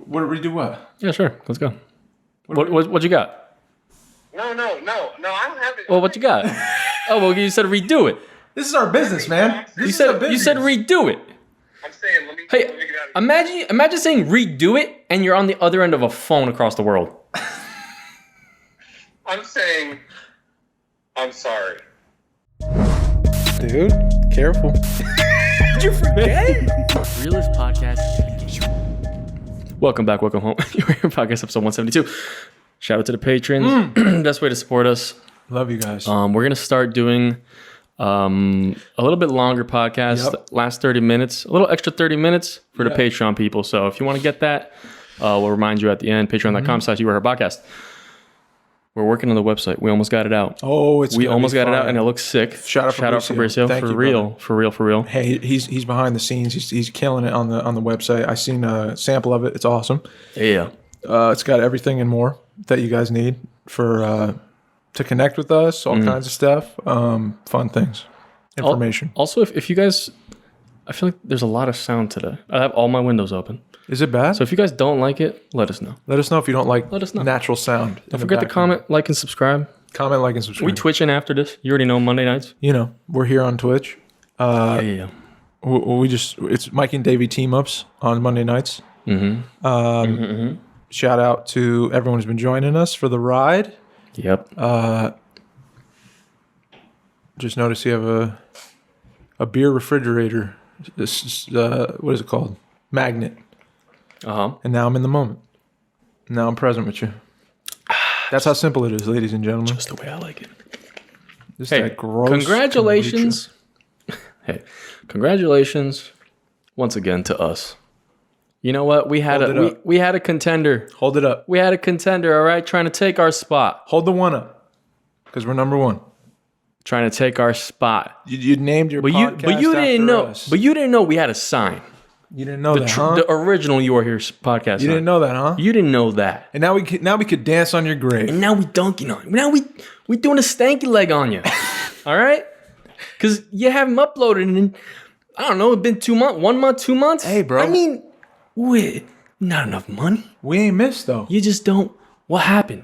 What do what? Yeah, sure. Let's go. What you got? No. I don't have it. Well, what you got? Oh, well, you said redo it. This is our business, man. You said redo it. I'm saying, let me Hey, get out of here. imagine saying redo it, and you're on the other end of a phone across the world. I'm saying, I'm sorry. Dude, careful. Did you forget? Realist podcast. Welcome back. Welcome home. You're here, podcast episode 172. Shout out to the patrons. Best way to support us. Love you guys. We're gonna start doing a little bit longer podcast. Yep. Last 30 minutes, a little extra 30 minutes for the Patreon people. So if you want to get that, we'll remind you at the end. Patreon.com/YouAreHerPodcast. We're working on the website. We almost got it out. Oh, we almost got it out, and it looks sick. Shout out Fabricio. Thank you, for real. Hey, he's behind the scenes. He's killing it on the website. I seen a sample of it. It's awesome. Yeah. It's got everything and more that you guys need for to connect with us. All kinds of stuff. Fun things. Information. Also, if you guys, I feel like there's a lot of sound today. I have all my windows open. Is it bad? So if you guys don't like it, let us know. Let us know if you don't like Let us know. natural sound. Don't forget to comment, like, and subscribe. Comment, like, and subscribe. We twitching after this. You already know Monday nights. You know, we're here on Twitch. Yeah. It's Mike and Davey team ups on Monday nights. Shout out to everyone who's been joining us for the ride. Yep. Just noticed you have a beer refrigerator. This what is it called? Magnet. And now I'm in the moment. Now I'm present with you. That's how simple it is, ladies and gentlemen. Just the way I like it. This Hey, is that gross congratulations. Hey, congratulations once again to us. You know what? We had we had a contender. Hold it up. We had a contender, all right, trying to take our spot. Hold the one up. Because we're number one. Trying to take our spot. You named your podcast but you didn't know. us. But you didn't know we had a sign. You didn't know that, huh? The original You Are Here podcast. You didn't know that, huh? You didn't know that. And now we could dance on your grave. And now we dunking on you. Now we doing a stanky leg on you. All right? Because you haven't uploaded in, I don't know, it's been 2 months, 1 month, 2 months. Hey, bro. I mean, not enough money. We ain't missed, though. You just don't. What happened?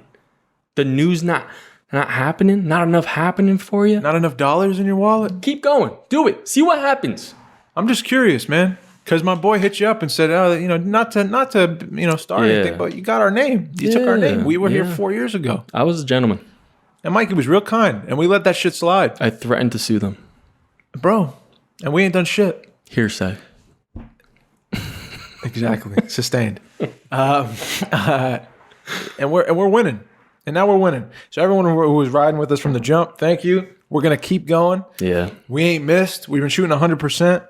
The news not happening? Not enough happening for you? Not enough dollars in your wallet? Keep going. Do it. See what happens. I'm just curious, man. Because my boy hit you up and said, not to start anything, but you got our name. You took our name. We were here 4 years ago. I was a gentleman. And Mikey was real kind, and we let that shit slide. I threatened to sue them. Bro, and we ain't done shit. Hearsay. Exactly. Sustained. And we're winning. And now we're winning. So everyone who was riding with us from the jump, thank you. We're going to keep going. Yeah. We ain't missed. We've been shooting 100%.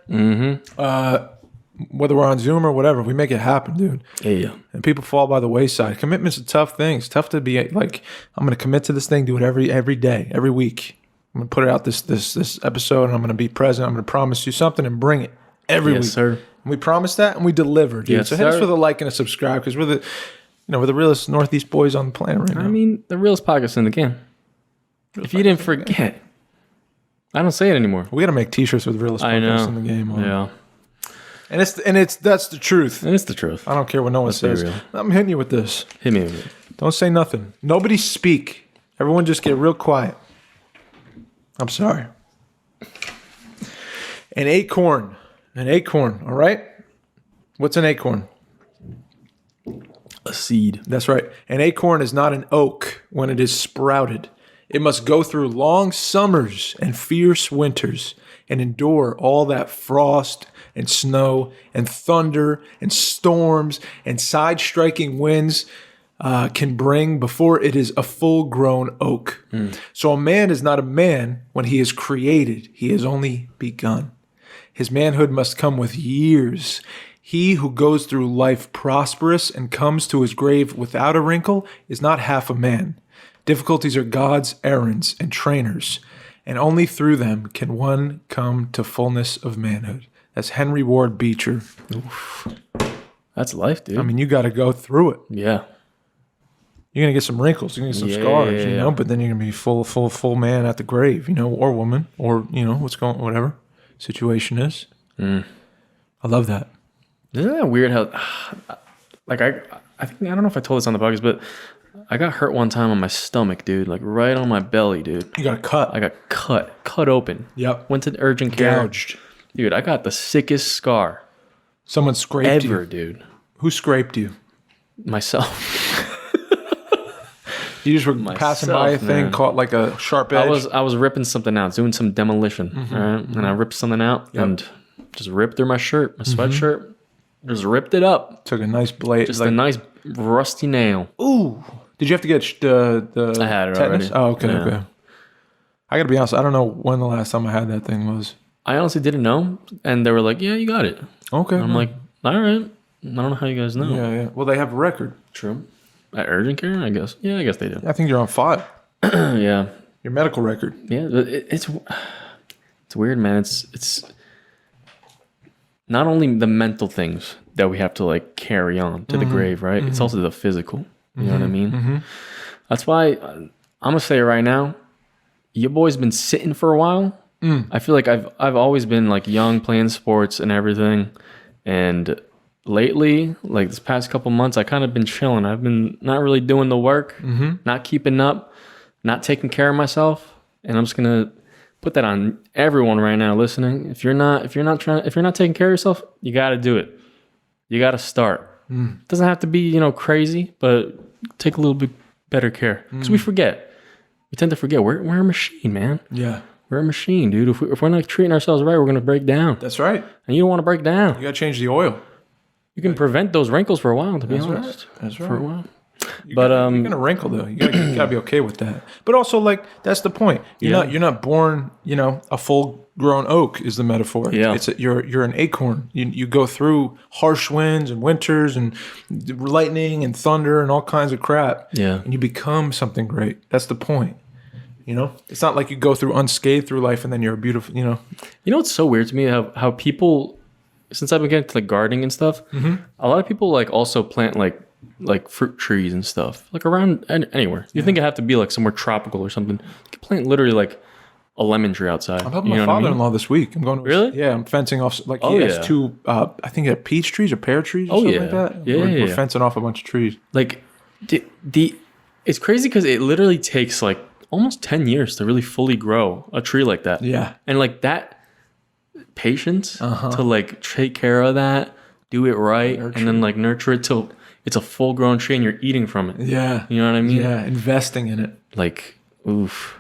Whether we're on Zoom or whatever, we make it happen, dude. Yeah. And people fall by the wayside. Commitment's a tough thing. It's tough to be like, I'm going to commit to this thing, do it every day, every week. I'm going to put it out this episode, and I'm going to be present. I'm going to promise you something and bring it every week. Yes, sir. And we promised that, and we delivered, dude. Yes, so hit us sir. with a like and a subscribe, because we're the realest Northeast boys on the planet right now. I mean, the realest podcast in the game. If you didn't forget. I don't say it anymore. We got to make T-shirts with realest podcast in the game. Yeah. And that's the truth. And it's the truth. I don't care what no one says. real. I'm hitting you with this. Hit me with it. Don't say nothing. Nobody speak. Everyone just get real quiet. I'm sorry. An acorn. All right? What's an acorn? A seed. That's right. An acorn is not an oak when it is sprouted. It must go through long summers and fierce winters and endure all that frost and snow and thunder and storms and side-striking winds can bring before it is a full-grown oak. So a man is not a man when he is created. He has only begun. His manhood must come with years. He who goes through life prosperous and comes to his grave without a wrinkle is not half a man. Difficulties are God's errands and trainers, and only through them can one come to fullness of manhood. That's Henry Ward Beecher. Oof. That's life, dude. I mean, you got to go through it. Yeah. You're going to get some wrinkles, you're going to get some scars, you know, but then you're going to be full man at the grave, you know, or woman, or, whatever situation is. I love that. Isn't that weird how like I think I don't know if I told this on the podcast, but I got hurt one time on my stomach, dude. Like right on my belly, dude. You got a cut. I got cut open. Yep. Went to urgent care. Gouged. Dude, I got the sickest scar Someone scraped ever, you. dude. Who scraped you? Myself. You just were passing by a thing, man. caught like a sharp edge. I was ripping something out, doing some demolition, right? And I ripped something out and just ripped through my shirt, my sweatshirt. Just ripped it up. Took a nice blade. Just a nice rusty nail. Ooh. Did you have to get the I had it tetanus? already. Oh, okay, Yeah. okay. I gotta be honest, I don't know when the last time I had that thing was. I honestly didn't know, and they were like, "Yeah, you got it." Okay. And I'm like, "All right." I don't know how you guys know. yeah. Well, they have a record. True. At urgent care, I guess. Yeah, I guess they do. I think you're on file. Yeah. Your medical record. Yeah, but it's weird, man. It's not only the mental things that we have to like carry on to the grave, right? It's also the physical. You know what I mean? That's why I'm gonna say it right now. Your boy's been sitting for a while. I feel like I've always been like young, playing sports and everything, and lately, like this past couple months, I kind of been chilling. I've been not really doing the work, not keeping up, not taking care of myself, and I'm just gonna put that on everyone right now listening. If you're not taking care of yourself, you got to do it. You got to start. It doesn't have to be crazy, but take a little bit better care because we forget. We tend to forget we're a machine, man. Yeah. We're a machine, dude. If we're not treating ourselves right, we're gonna break down. That's right. And you don't want to break down. You gotta change the oil. You can prevent those wrinkles for a while, to be That's honest. right. That's right. For a while. You're gonna wrinkle though. You gotta be okay with that. But also, like, that's the point. You're not born. A full grown oak is the metaphor. Yeah. You're an acorn. You go through harsh winds and winters and lightning and thunder and all kinds of crap. Yeah. And you become something great. That's the point. It's not like you go through unscathed through life and then you're a beautiful. You know what's so weird to me? How people, since I've been getting to like gardening and stuff, a lot of people like also plant like fruit trees and stuff like around anywhere. You think it'd have to be like somewhere tropical or something? You can plant literally like a lemon tree outside. I'm helping my father-in-law this week. I'm going to Really? Yeah, I'm fencing off. Like he has yeah. two. I think he had peach trees or pear trees or something like that. Yeah, we're fencing off a bunch of trees. Like it's crazy because it literally takes like almost 10 years to really fully grow a tree like that. Yeah. And like that patience to like take care of that, do it right, and then like nurture it till it's a full grown tree and you're eating from it. Yeah. You know what I mean? Yeah, investing in it. Like, oof.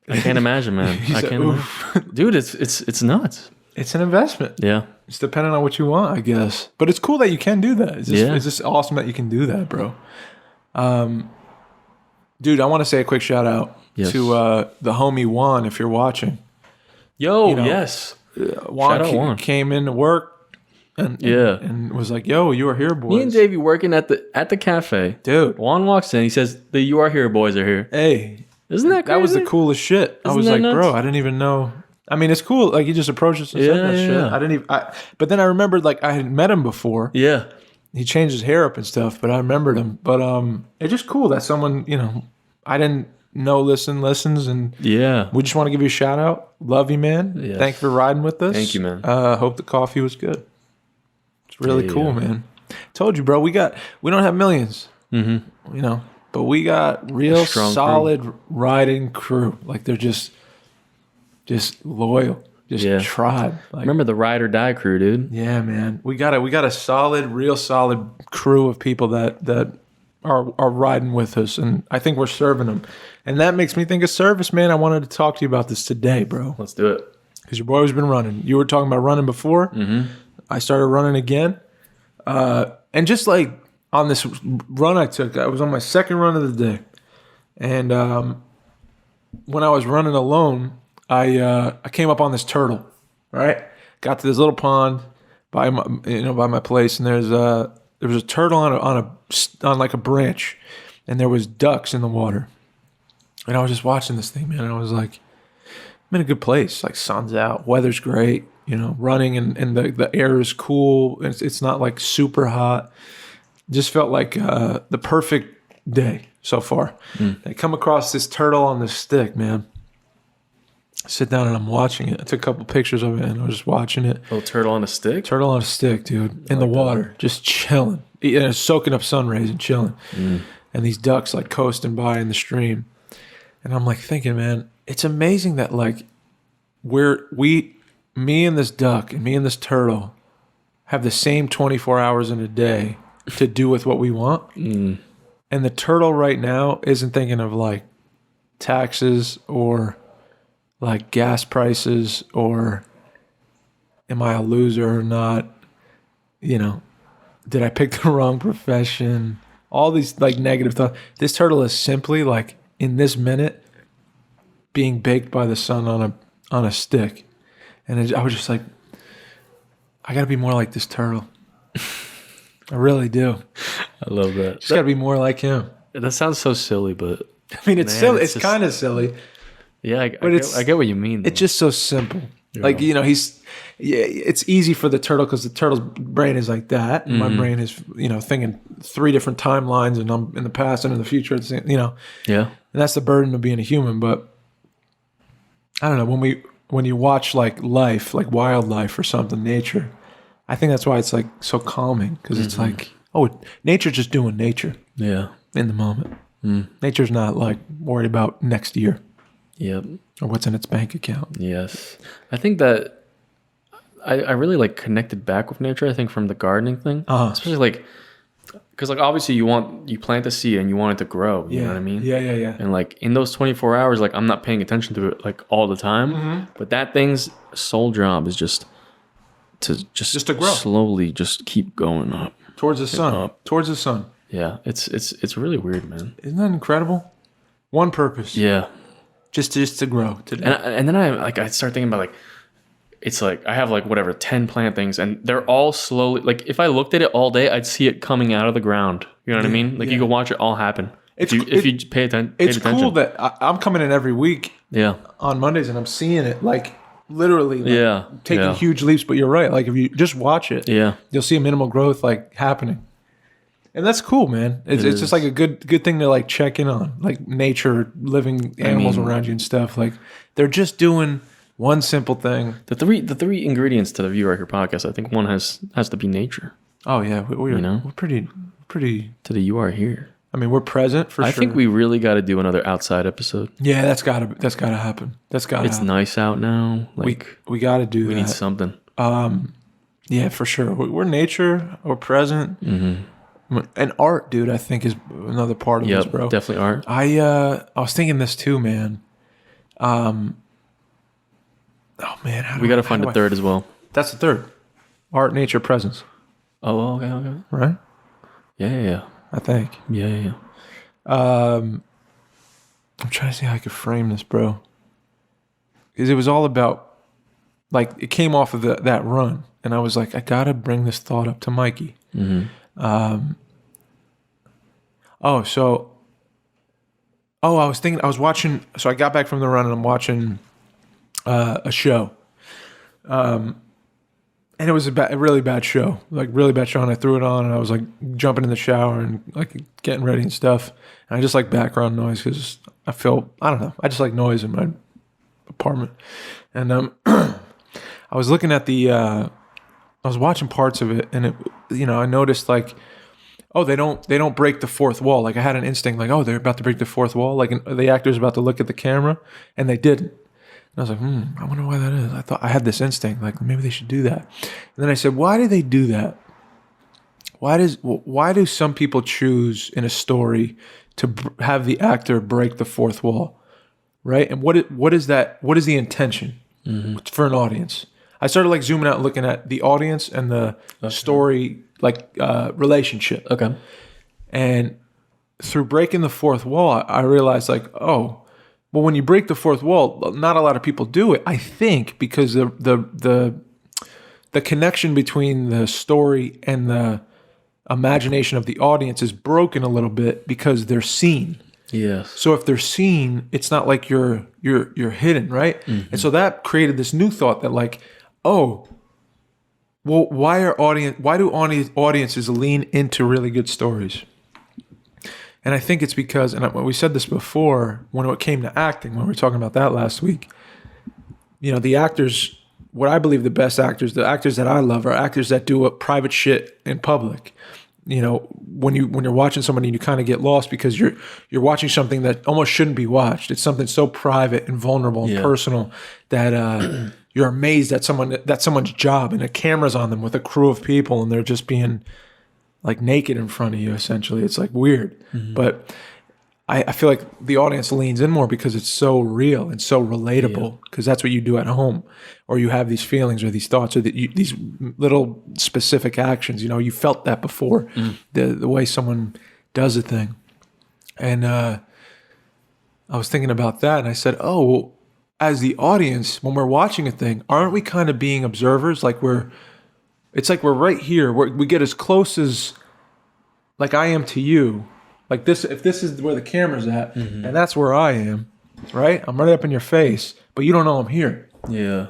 I can't imagine, man. I can't imagine. Dude, it's nuts. It's an investment. Yeah. It's dependent on what you want, I guess. But it's cool that you can do that. It's just awesome that you can do that, bro. Dude, I want to say a quick shout out to the homie Juan, if you're watching. Yo, yes. Juan, Shout out Juan. Came into work and was like, "Yo, you are here, boys." Me and Davey working at the cafe. Dude. Juan walks in. He says, "The You Are Here boys are here." Hey, Isn't that crazy? that was the coolest shit. I was that like, nuts? bro, I didn't even know. I mean, it's cool. Like, he just approached us and said that shit. yeah. I didn't even. But then I remembered, like, I had met him before. Yeah. He changed his hair up and stuff, but I remembered him. But it's just cool that someone, I didn't know listens, and Yeah. we just want to give you a shout out. Love you, man. Yes. Thank you for riding with us. Thank you, man. Hope the coffee was good. It's really Yeah, cool, yeah. man. Told you, bro. We don't have millions, but we got real strong solid riding crew. Like, they're just loyal, just tribe. Like, Remember the ride or die crew, dude? yeah, man. We got a solid, real solid crew of people that are riding with us, and I think we're serving them. And that makes me think of service, man. I wanted to talk to you about this today, bro, Let's do it. because your boy has been running. You were talking about running before. I started running again, and just like on this run I took, I was on my second run of the day, and when I was running alone, I came up on this turtle. Right, got to this little pond by my place, and there was a turtle on like a branch, and there was ducks in the water, and I was just watching this thing, man, and I was like, I'm in a good place. Like, sun's out, weather's great, running, and the air is cool. It's not like super hot. Just felt like the perfect day so far. I come across this turtle on this stick, man. sit down and I'm watching it. I took a couple pictures of it and I was just watching it. Little turtle on a stick. Turtle on a stick, dude, in the water, just chilling, soaking up sun rays and chilling. And these ducks like coasting by in the stream. And I'm like thinking, man, it's amazing that like me and this duck and me and this turtle have the same 24 hours in a day to do with what we want. And the turtle right now isn't thinking of like taxes or like gas prices or am I a loser or not? You know, did I pick the wrong profession? All these like negative thoughts. This turtle is simply like in this minute being baked by the sun on a stick. And I was just like, I got to be more like this turtle. I really do. I love that. Just got to be more like him. That sounds so silly, but I mean, it's silly. It's kind of silly. Yeah, I get what you mean. It's just so simple. Yeah. Like, you know, it's easy for the turtle because the turtle's brain is like that. And my brain is, you know, thinking 3 different timelines and I'm in the past and in the future. It's, you know. Yeah. And that's the burden of being a human. But I don't know, when you watch like life, like wildlife or something, nature, I think that's why it's like so calming because it's like, oh, nature's just doing nature. Yeah. In the moment. Nature's not like worried about next year. Yep. Or what's in its bank account. Yes. I think that I really like connected back with nature, I think, from the gardening thing. Especially like, because like obviously you plant a seed and you want it to grow. You know what I mean? Yeah. And like in those 24 hours, like I'm not paying attention to it like all the time. But that thing's sole job is just to grow. Slowly just keep going up. Towards the sun. Up. Towards the sun. Yeah. It's really weird, man. Isn't that incredible? One purpose. Yeah. Just to grow. And then I start thinking about like, it's like I have like whatever 10 plant things and they're all slowly, like if I looked at it all day, I'd see it coming out of the ground. You know what I mean? Like you can watch it all happen. If you pay attention. It's cool that I'm coming in every week. Yeah. On Mondays and I'm seeing it like literally taking huge leaps. But you're right. Like if you just watch it, you'll see a minimal growth like happening. And that's cool, man. It's just like a good thing to like check in on, like nature, living animals around you and stuff. Like they're just doing one simple thing. The three ingredients to the View Record podcast, I think one has to be nature. Oh yeah, we're pretty to the you are here. I mean, we're present for sure. I think we really got to do another outside episode. Yeah, that's gotta happen. It's nice out now. Like we got to do that. We need something. Yeah, for sure. We're nature. We're present. And art, dude, I think is another part of this, bro. Definitely art. I was thinking this too, man. Oh man, we got to find a third as well. That's the third. Art, nature, presence. Oh, okay. Right? Yeah. I think. Yeah. I'm trying to see how I could frame this, bro. Because it was all about, like, it came off of that run, and I was like, I gotta bring this thought up to Mikey. I was watching. So I got back from the run, and I'm watching a show, and it was a really bad show, and I threw it on and I was like jumping in the shower and like getting ready and stuff, and I just like background noise because I don't know, I just like noise in my apartment. And I was looking at I was watching parts of it, and it, you know, I noticed like, oh, they don't break the fourth wall. Like I had an instinct like, oh, they're about to break the fourth wall, like the actor's about to look at the camera, and they didn't. And I was like, I wonder why that is. I thought I had this instinct, like maybe they should do that. And then I said, why do they do that? Why do some people choose in a story to have the actor break the fourth wall, right? And what is that? What is the intention for an audience? I started like zooming out and looking at the audience and the story, like relationship. Okay. And through breaking the fourth wall, I realized like, oh, well, when you break the fourth wall, not a lot of people do it. I think because the connection between the story and the imagination of the audience is broken a little bit because they're seen. Yes. So if they're seen, it's not like you're hidden, right? And so that created this new thought that like, oh, well, why do audiences lean into really good stories? And I think it's because, and we said this before when it came to acting, when we were talking about that last week, the actors, what I believe the best actors, the actors that I love are actors that do a private shit in public. When you're watching somebody, you kind of get lost because you're watching something that almost shouldn't be watched. It's something so private and vulnerable and personal that you're amazed at someone's job, and a camera's on them with a crew of people, and they're just being like naked in front of you. Essentially, it's like weird, but I feel like the audience leans in more because it's so real and so relatable, because that's what you do at home, or you have these feelings or these thoughts or these little specific actions. You felt that before, the way someone does a thing. And I was thinking about that, and I said, oh, well, as the audience, when we're watching a thing, aren't we kind of being observers? It's like we're right here. We get as close as like I am to you. Like this, if this is where the camera's at, and that's where I am, right? I'm right up in your face, but you don't know I'm here. Yeah.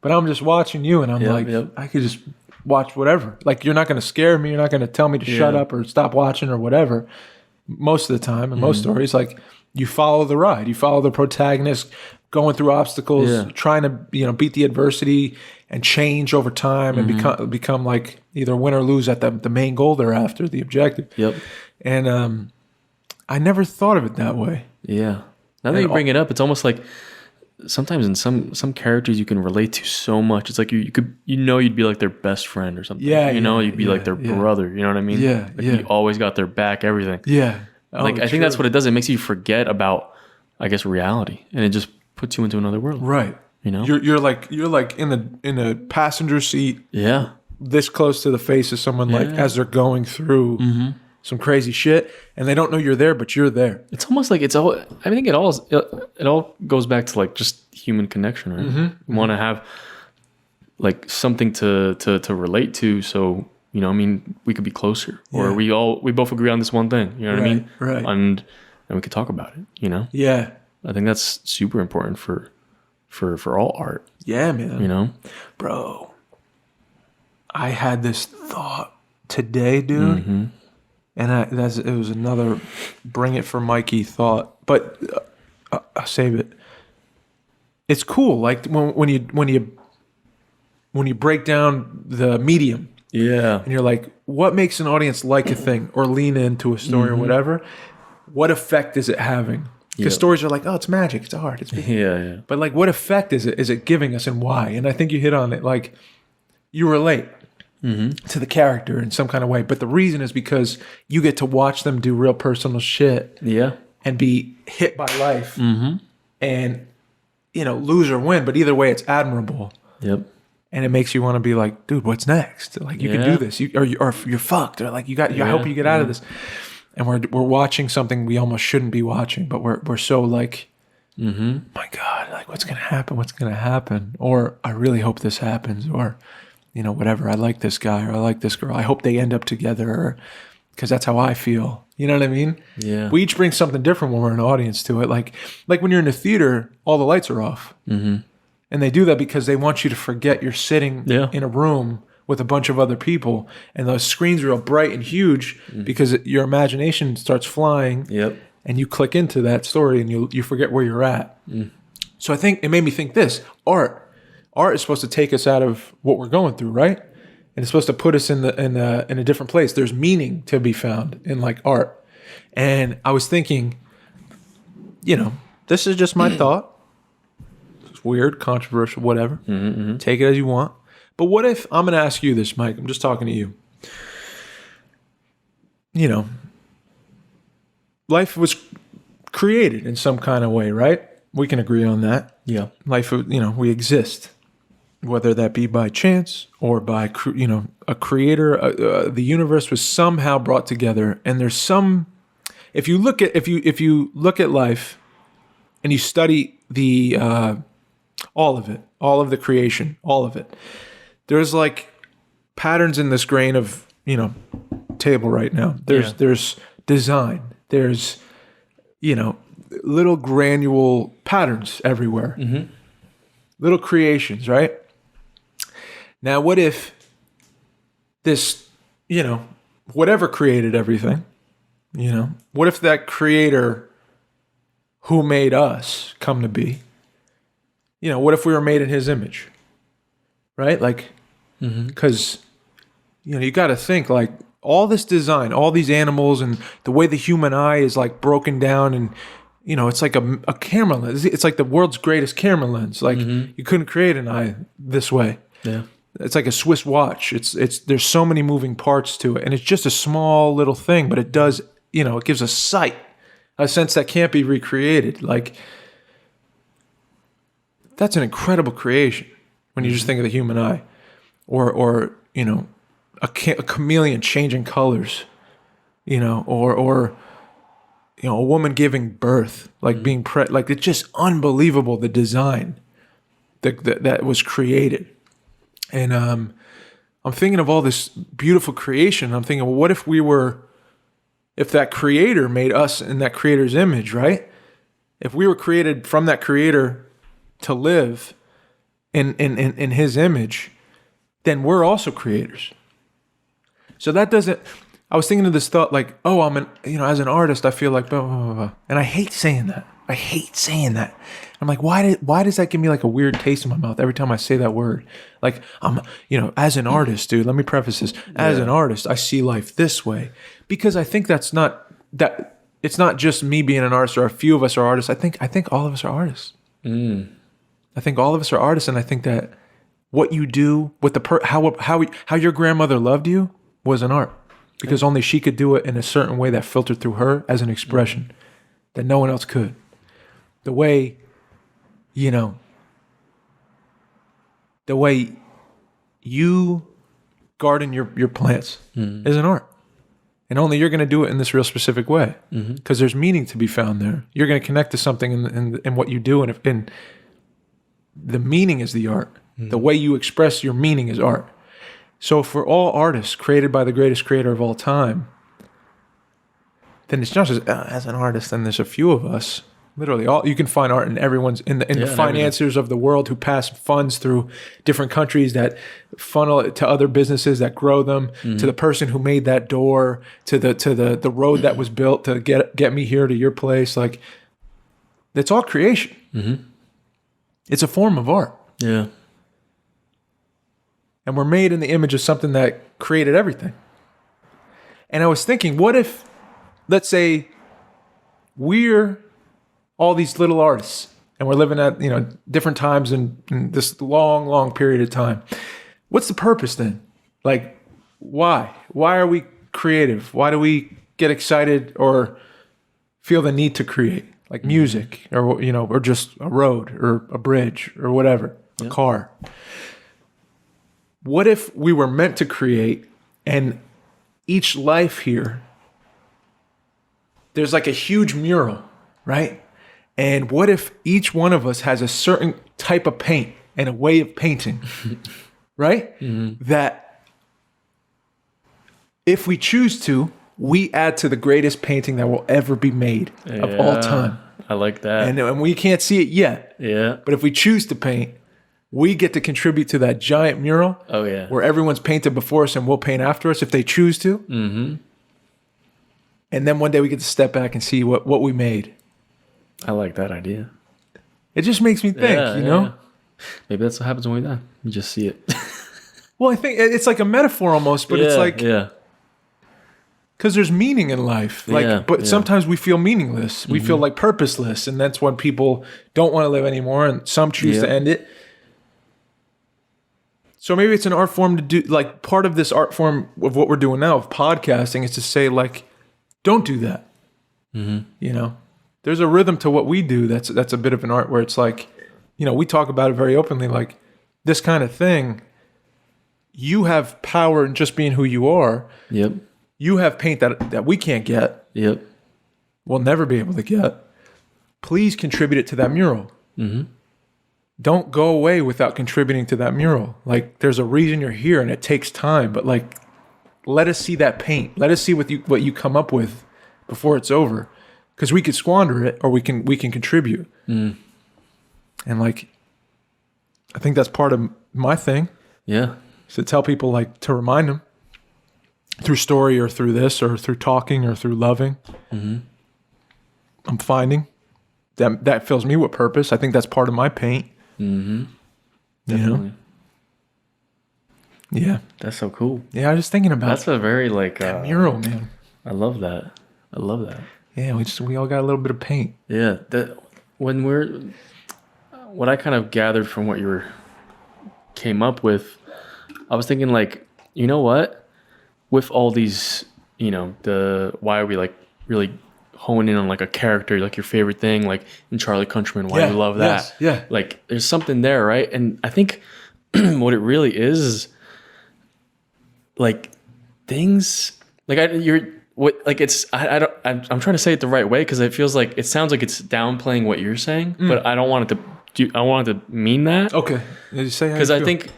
But I'm just watching you, and I'm I could just watch whatever. Like, you're not going to scare me. You're not going to tell me to shut up or stop watching or whatever. Most of the time, in most stories, like, you follow the ride. You follow the protagonist going through obstacles, trying to beat the adversity and change over time and become like either win or lose at the main goal they're after, the objective. Yep. And I never thought of it that way. Yeah. Now that you bring it up, it's almost like sometimes in some characters you can relate to so much. It's like you'd be like their best friend or something. Yeah. You'd be like their brother. You know what I mean? Yeah. Like you always got their back, everything. Yeah. I think that's what it does. It makes you forget about, I guess, reality, and it just puts you into another world. Right. You're like in the passenger seat. Yeah. This close to the face of someone, like as they're going through some crazy shit, and they don't know you're there, but you're there. It's almost like it's all. I think it all goes back to like just human connection, right? You want to have like something to relate to, so we could be closer, or we both agree on this one thing. You know what I mean? Right. And we could talk about it. Yeah. I think that's super important for all art. Yeah, man. Bro. I had this thought today, dude. And it was another bring it for Mikey thought, but I'll save it. It's cool, like when you break down the medium, and you're like, what makes an audience like a thing or lean into a story or whatever? What effect is it having? Because stories are like, oh, it's magic, it's art, it's yeah. But like, what effect is it giving us, and why? And I think you hit on it. Like, you relate to the character in some kind of way, but the reason is because you get to watch them do real personal shit, and be hit by life, and lose or win. But either way, it's admirable. Yep. And it makes you want to be like, dude, what's next? Like, you can do this, or you're fucked, or like I hope you get out of this. And we're watching something we almost shouldn't be watching, but we're so like, my God, like, what's gonna happen? What's gonna happen? Or I really hope this happens, or whatever. I like this guy, or I like this girl. I hope they end up together, because that's how I feel. You know what I mean? Yeah. We each bring something different when we're an audience to it. Like when you're in a theater, all the lights are off, and they do that because they want you to forget you're sitting in a room with a bunch of other people, and those screens are all bright and huge because your imagination starts flying, and you click into that story, and you forget where you're at. So I think it made me think this: art is supposed to take us out of what we're going through, right? And it's supposed to put us in a different place. There's meaning to be found in like art, and I was thinking, this is just my thought. It's weird, controversial, whatever. Take it as you want. But what if, I'm going to ask you this, Mike, I'm just talking to you. Life was created in some kind of way, right? We can agree on that. Yeah. Life, we exist, whether that be by chance or by, a creator. The universe was somehow brought together, and there's some, if you look at life and you study all of it, all of the creation, all of it, there's like patterns in this grain of, table right now. There's design. There's, little granule patterns everywhere. Little creations, right? Now, what if this, whatever created everything, what if that creator who made us come to be what if we were made in his image? Right? Like, because, you got to think, like, all this design, all these animals, and the way the human eye is, like, broken down, and, it's like a camera lens. It's like the world's greatest camera lens. Like, you couldn't create an eye this way. Yeah. It's like a Swiss watch. There's so many moving parts to it, and it's just a small little thing, but it does, it gives a sight, a sense that can't be recreated. Like, that's an incredible creation when you just think of the human eye, or a chameleon changing colors, or a woman giving birth, like being like, it's just unbelievable, the design that was created. And I'm thinking of all this beautiful creation. I'm thinking, well, what if that creator made us in that creator's image, right? If we were created from that creator to live in his image, then we're also creators. So that doesn't, I was thinking of this thought, like, oh, as an artist, I feel like, blah, blah, blah, blah. And I hate saying that. I'm like, why does that give me like a weird taste in my mouth every time I say that word? Like, as an artist, dude, let me preface this. As an artist, I see life this way. Because I think it's not just me being an artist or a few of us are artists. I think all of us are artists. I think all of us are artists, and I think that what you do, what how your grandmother loved you was an art. Because only she could do it in a certain way that filtered through her as an expression that no one else could. The way, the way you garden your plants is an art. And only you're going to do it in this real specific way. Because there's meaning to be found there. You're going to connect to something in what you do, and the meaning is the art. The way you express your meaning is art. So for all artists created by the greatest creator of all time, then it's not just as an artist, then there's a few of us. Literally, you can find art in everyone's in the financiers of the world who pass funds through different countries that funnel it to other businesses that grow them, to the person who made that door, to the road that was built to get me here to your place. Like, it's all creation. It's a form of art. Yeah. And we're made in the image of something that created everything. And I was thinking, what if, let's say, we're all these little artists, and we're living at different times in this long period of time. What's the purpose then? Like, why are we creative? Why do we get excited or feel the need to create, like music, or just a road or a bridge or whatever, a car? What if we were meant to create, and each life here, there's like a huge mural, right? And what if each one of us has a certain type of paint and a way of painting, right? That if we choose to, we add to the greatest painting that will ever be made of all time. I like that. And we can't see it yet. Yeah. But if we choose to paint, we get to contribute to that giant mural. Oh, yeah. Where everyone's painted before us and we'll paint after us if they choose to. Mm-hmm. And then one day we get to step back and see what we made. I like that idea. It just makes me think, you know? Yeah. Maybe that's what happens when we die. You just see it. Well, I think it's like a metaphor almost, but it's like... Yeah. Because there's meaning in life. But sometimes we feel meaningless. We feel like purposeless. And that's when people don't want to live anymore. And some choose to end it. So maybe it's an art form to do... Like, part of this art form of what we're doing now, of podcasting, is to say, like, don't do that. You know? There's a rhythm to what we do that's a bit of an art where it's like, you know, we talk about it very openly, like, this kind of thing, you have power in just being who you are. Yep. You have paint that we can't get. Yep. We'll never be able to get. Please contribute it to that mural. Mm-hmm. Don't go away without contributing to that mural. Like, there's a reason you're here and it takes time, but like, let us see that paint. Let us see what you come up with before it's over. Because we could squander it, or we can contribute. And like, I think that's part of my thing. Yeah. Is to tell people, like, to remind them through story or through this or through talking or through loving. I'm finding that fills me with purpose. I think that's part of my paint. Mm-hmm. You know? Yeah. That's so cool. Yeah, I was just thinking about That's a very like that mural, man. I love that. I love that. Yeah, we all got a little bit of paint. Yeah, what I kind of gathered from what you came up with, I was thinking like, you know what? With all these, why are we like really hone in on like a character, like your favorite thing, like in Charlie Countryman, why you love that? Yes, yeah. Like there's something there, right? And I think what it really is like things like I'm trying to say it the right way because it sounds like it's downplaying what you're saying, but I don't want it to I want it to mean that. Okay. Because I think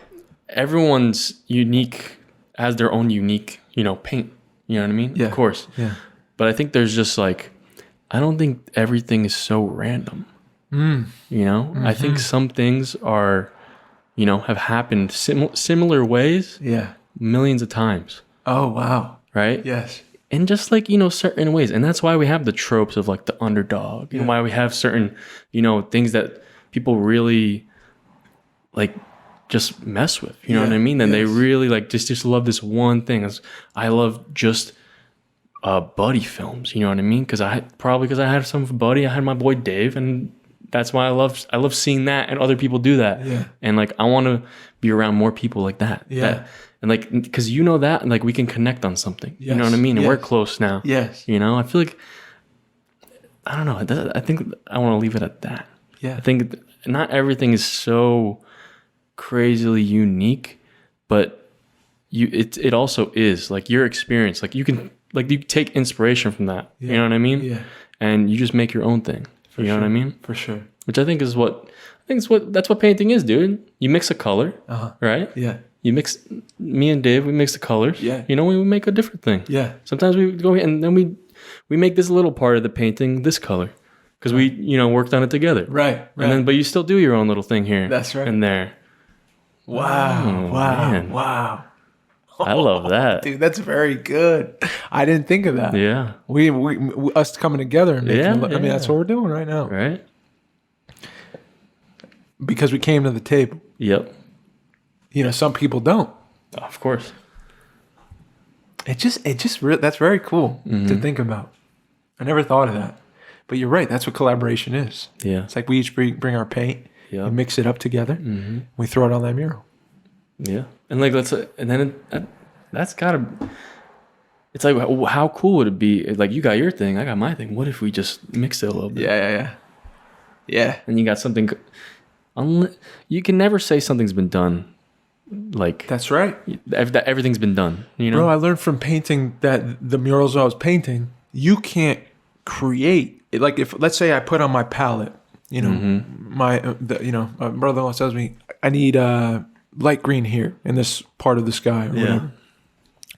everyone's unique, has their own unique, paint. You know what I mean? Yeah. Of course. Yeah. But I think there's just like, I don't think everything is so random. I think some things are, have happened similar ways. Yeah. Millions of times. Oh, wow. Right? Yes. And just like, certain ways. And that's why we have the tropes of like the underdog and why we have certain, things that people really like just mess with. You know what I mean? And they really like just love this one thing. I love just buddy films. You know what I mean? Because I had some buddy. I had my boy Dave, and that's why I love seeing that and other people do that. Yeah. And like I want to be around more people like that. Yeah. And like, because that, and like we can connect on something. Yes. You know what I mean? And we're Yes. close now. Yes. I feel like, I don't know. I think I want to leave it at that. Yeah. I think not everything is so crazily unique, but it also is like your experience. Like you can take inspiration from that. Yeah. You know what I mean? Yeah. And you just make your own thing. You know what I mean? For sure. Which I think is that's what painting is, dude. You mix a color, right? Yeah. Me and Dave, we mix the colors. Yeah. We make a different thing. Yeah. Sometimes we go and then we make this little part of the painting this color because we worked on it together. Right. And then, but you still do your own little thing here. That's right. And there. Wow. Oh, Wow. man. Wow. I love that. Dude, that's very good. I didn't think of that. Yeah. We us coming together and making I mean, that's what we're doing right now. Right. Because we came to the table. Yep. Some people don't. Of course. That's very cool to think about. I never thought of that. But you're right. That's what collaboration is. Yeah. It's like we each bring our paint, Yeah. we mix it up together, we throw it on that mural. Yeah. And like that's gotta. It's like how cool would it be? Like you got your thing, I got my thing. What if we just mixed it a little bit? Yeah. And you got something. You can never say something's been done. Like That's right. that everything's been done. Bro, I learned from painting that the murals I was painting, you can't create. Like if let's say I put on my palette, my brother-in-law tells me I need light green here in this part of the sky or whatever.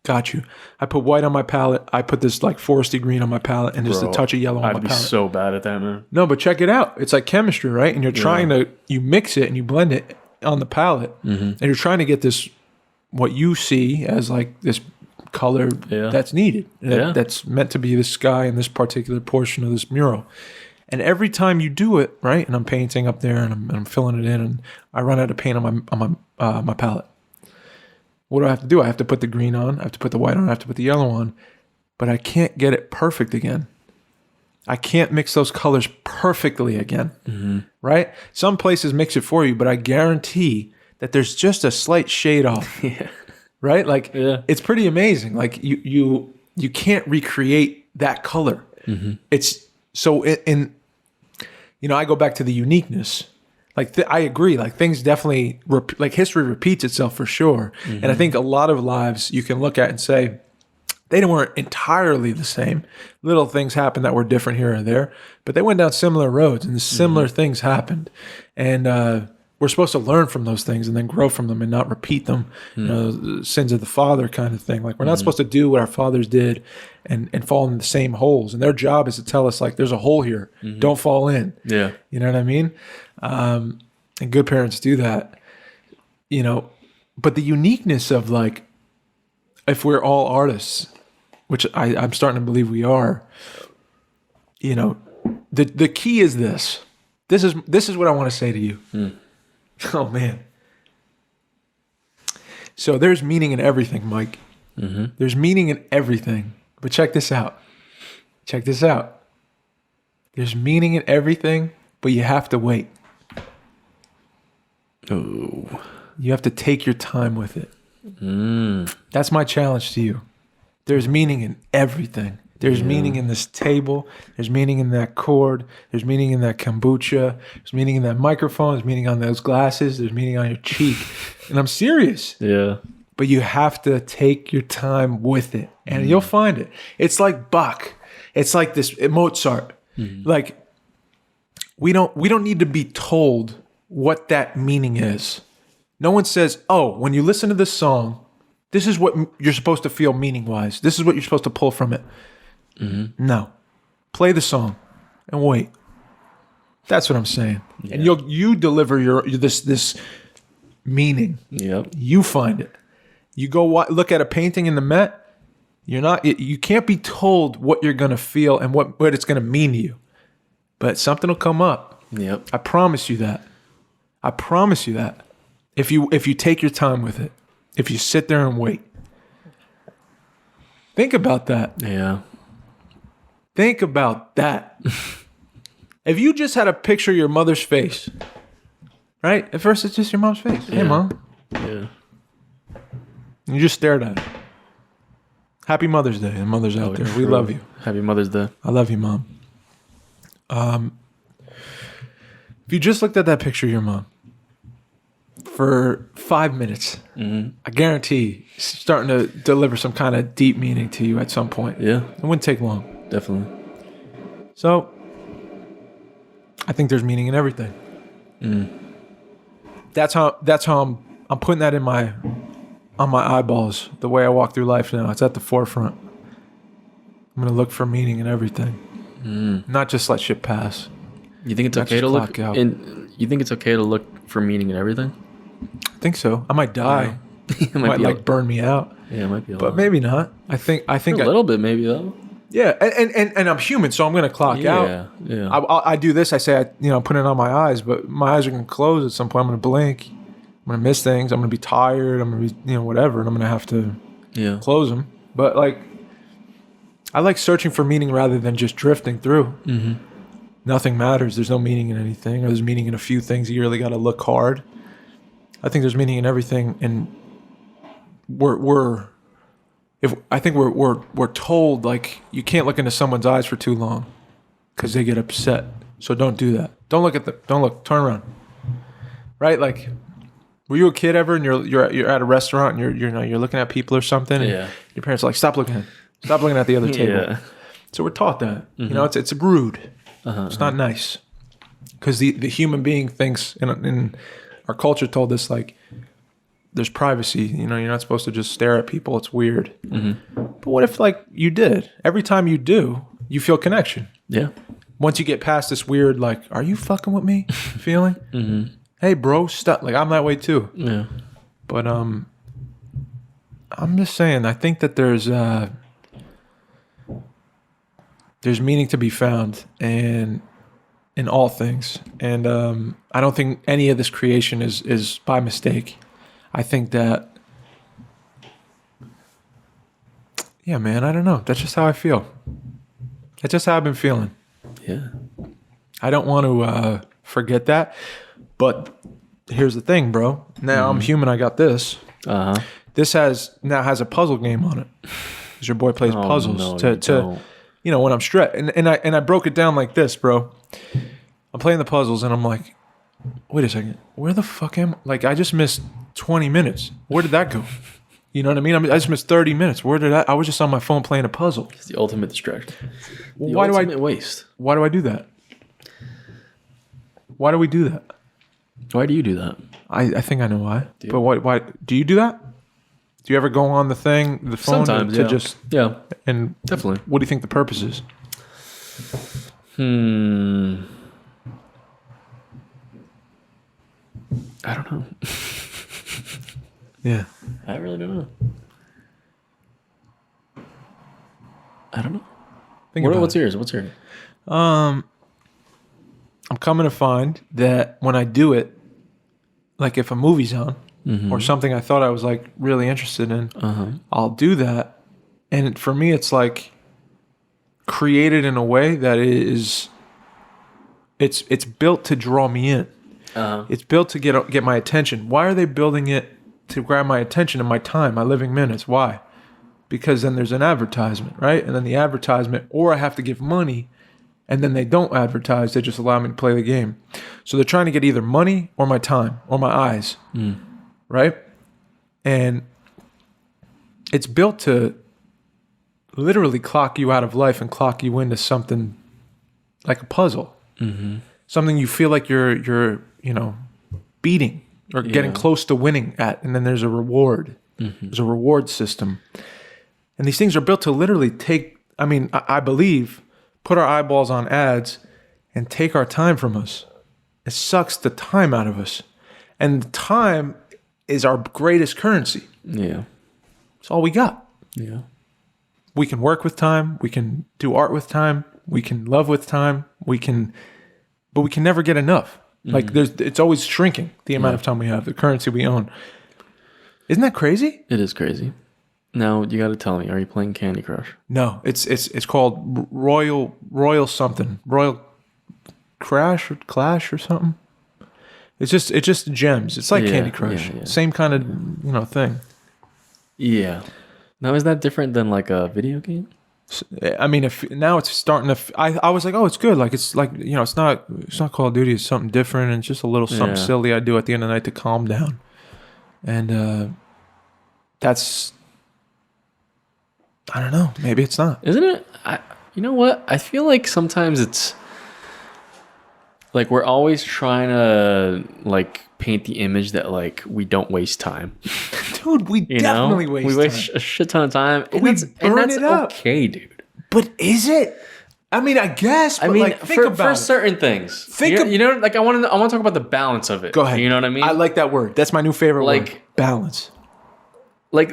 Got you. I put white on my palette. I put this like foresty green on my palette and just a touch of yellow on my I'd be palette. so bad at that, man. No, but check it out. It's like chemistry, right? And you're you mix it and you blend it on the palette, and you're trying to get this, what you see as like this color that's needed, that's meant to be the sky in this particular portion of this mural. And every time you do it, right, and I'm painting up there and I'm filling it in, and I run out of paint on my palette. What do I have to do? I have to put the green on, I have to put the white on, I have to put the yellow on, but I can't get it perfect again. I can't mix those colors perfectly again, right? Some places mix it for you, but I guarantee that there's just a slight shade off, right? Like it's pretty amazing. Like you can't recreate that color. It's so I go back to the uniqueness. Like I agree. Like things definitely like history repeats itself for sure. And I think a lot of lives you can look at and say they weren't entirely the same. Little things happened that were different here or there, but they went down similar roads and similar things happened. And we're supposed to learn from those things and then grow from them and not repeat them. The sins of the father kind of thing. Like we're not supposed to do what our fathers did and fall in the same holes. And their job is to tell us like there's a hole here. Don't fall in. Yeah. You know what I mean? And good parents do that. But the uniqueness of like, if we're all artists, which I'm starting to believe we are, the key is this. This is what I want to say to you. Oh man. So there's meaning in everything, Mike. Mm-hmm. There's meaning in everything. But check this out. Check this out. There's meaning in everything, but you have to wait. Oh. You have to take your time with it. Mm. That's my challenge to you. There's meaning in everything. There's meaning in this table. There's meaning in that cord. There's meaning in that kombucha. There's meaning in that microphone. There's meaning on those glasses. There's meaning on your cheek. And I'm serious. Yeah. But you have to take your time with it, and you'll find it. It's like Bach. It's like this Mozart. Like we don't need to be told what that meaning is. No one says, "Oh, when you listen to this song, this is what you're supposed to feel meaning-wise. This is what you're supposed to pull from it." No, play the song and wait. That's what I'm saying. Yeah. And you deliver your this meaning. Yep. You find it. You go look at a painting in the Met. You can't be told what you're gonna feel and what it's gonna mean to you. But something will come up. Yep. I promise you that. I promise you that. If you take your time with it, if you sit there and wait. Think about that. Yeah. Think about that. If you just had a picture of your mother's face, right? At first, it's just your mom's face. Hey, Yeah. Mom. Yeah. You just stared at it. Happy Mother's Day, and mothers out there. We true. love you. Happy Mother's Day. I love you, Mom. If you just looked at that picture of your mom for 5 minutes, I guarantee it's starting to deliver some kind of deep meaning to you at some point. Yeah. It wouldn't take long. Definitely. So, I think there's meaning in everything. That's how I'm putting that on my eyeballs. The way I walk through life now, it's at the forefront. I'm gonna look for meaning in everything, not just let shit pass. You think it's Not okay just to look clock out. you think it's okay to look for meaning in everything? I think so. I might die. It Might be like burn me out, yeah, it might be a but lot. maybe not. I think a little bit maybe though. yeah. And I'm human, so I'm gonna clock out. Yeah. Yeah. I do this. I say I'm putting it on my eyes, but my eyes are gonna close at some point. I'm gonna blink. I'm gonna miss things. I'm gonna be tired. I'm gonna be whatever, and I'm gonna have to yeah. close them. But like, I like searching for meaning rather than just drifting through. Nothing matters. There's no meaning in anything, or there's meaning in a few things. You really got to look hard. I think there's meaning in everything, and we're told like you can't look into someone's eyes for too long because they get upset. So don't do that. Don't look at them. Don't look. Turn around. Right? Like, were you a kid ever, and you're at a restaurant and you're looking at people or something, and Yeah. your parents are like, stop looking at the other table. Yeah. So we're taught that. It's rude. It's not nice. Because the human being thinks, in our culture told us, like, there's privacy. You're not supposed to just stare at people. It's weird. But what if, like, you did? Every time you do, you feel connection. Yeah. Once you get past this weird, like, are you fucking with me feeling? Hey, bro, stop. Like, I'm that way too. Yeah. But I'm just saying, I think that there's meaning to be found in all things, and I don't think any of this creation is by mistake. I think that, yeah, man, I don't know. That's just how I feel. That's just how I've been feeling. Yeah. I don't want to forget that, but here's the thing, bro. Now I'm human. I got this. Uh-huh. This now has a puzzle game on it. 'Cause your boy plays puzzles no, to don't. when I'm stressed. And I broke it down like this, bro. I'm playing the puzzles and I'm like, wait a second, where the fuck am I? Like, I just missed 20 minutes. Where did that go? You know what I mean? I just missed 30 minutes. Where did I was just on my phone playing a puzzle. It's the ultimate distraction. Well, The why ultimate waste. Why do I do that? Why do we do that? Why do you do that? I think I know why. Do you? But why do you do that? Do you ever go on the phone Sometimes, to yeah. just Yeah. and Definitely. what do you think the purpose is? I don't know. Yeah. I really don't know. I don't know. Think about What's it. yours? What's yours? I'm coming to find that when I do it, like if a movie's on or something I thought I was like really interested in, I'll do that. And for me, it's like created in a way that it's built to draw me in. It's built to get my attention. Why are they building it to grab my attention and my time, my living minutes? Why? Because then there's an advertisement, right? And then the advertisement, or I have to give money, and then they don't advertise. They just allow me to play the game. So they're trying to get either money or my time or my eyes, right? And it's built to literally clock you out of life and clock you into something like a puzzle, something you feel like you're beating or getting close to winning at, and then there's a reward. There's a reward system. And these things are built to literally I believe, put our eyeballs on ads and take our time from us. It sucks the time out of us. And time is our greatest currency. Yeah. It's all we got. Yeah. We can work with time. We can do art with time. We can love with time. But we can never get enough. Like it's always shrinking, the amount of time we have, the currency we own. Isn't that crazy? It is crazy. Now you got to tell me, are you playing Candy Crush? No, it's called Royal something, Royal Crash or Clash or something. It's just gems. It's like Candy Crush, same kind of thing. Yeah. Now is that different than like a video game? I mean, if now it's starting to. I was like, oh, it's good. Like it's like it's not Call of Duty. It's something different, and it's just a little something silly I do at the end of the night to calm down, and that's. I don't know. Maybe it's not. Isn't it? You know what? I feel like sometimes it's like we're always trying to like paint the image that like we don't waste time. Dude, we definitely waste time. We waste a shit ton of time. But we burn it up. Okay, dude. But is it? I mean, I guess. But like, think about for it. certain things. Like I want to talk about the balance of it. Go ahead. You know what I mean? I like that word. That's my new favorite word. Balance. Like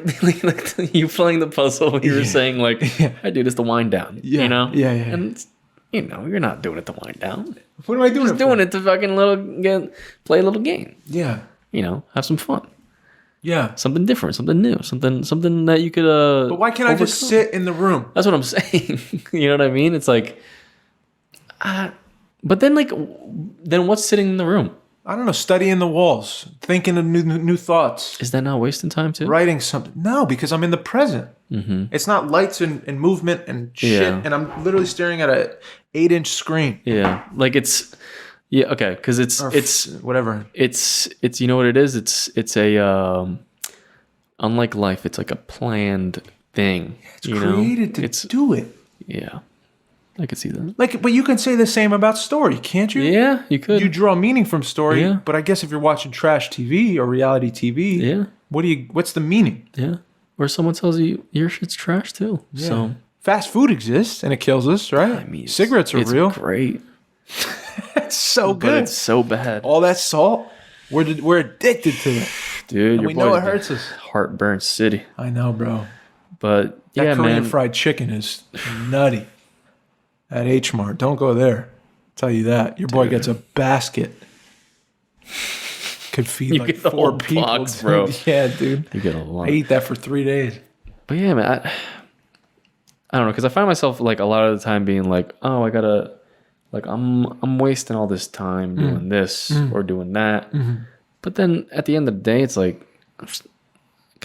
you playing the puzzle, you were saying like, I do this to wind down. Yeah. You know? Yeah. And you're not doing it to wind down. What am I doing? Just doing it to fucking play a little game. Yeah. Have some fun. Yeah. Something different, something new, something that you could But why can't I just sit in the room? That's what I'm saying. You know what I mean? It's like but then what's sitting in the room? I don't know, studying the walls, thinking of new thoughts. Is that not wasting time too? Writing something. No, because I'm in the present. It's not lights and movement and shit, and I'm literally staring at a 8-inch screen. Yeah, like it's okay, because it's whatever. It's you know what it is? It's a unlike life, it's like a planned thing. It's created to do it. Yeah. I could see that. But you can say the same about story, can't you? Yeah, you could. You draw meaning from story, but I guess if you're watching trash TV or reality TV, what's the meaning? Yeah. Or someone tells you your shit's trash too. Yeah. So fast food exists and it kills us, right? I mean, cigarettes are real. It's great. It's so good. But it's so bad. All that salt, we're addicted to it. Dude, and we know it hurts us. Heartburn City. I know, bro. But that Korean fried chicken is nutty. At H Mart, don't go there. I'll tell you that. Your boy gets a basket. Could feed like 4 people, box, bro. Yeah, dude. You get a lot. I eat that for 3 days. But yeah, man, I don't know, because I find myself like a lot of the time being like, oh, I gotta, like I'm wasting all this time doing this or doing that. But then at the end of the day, it's like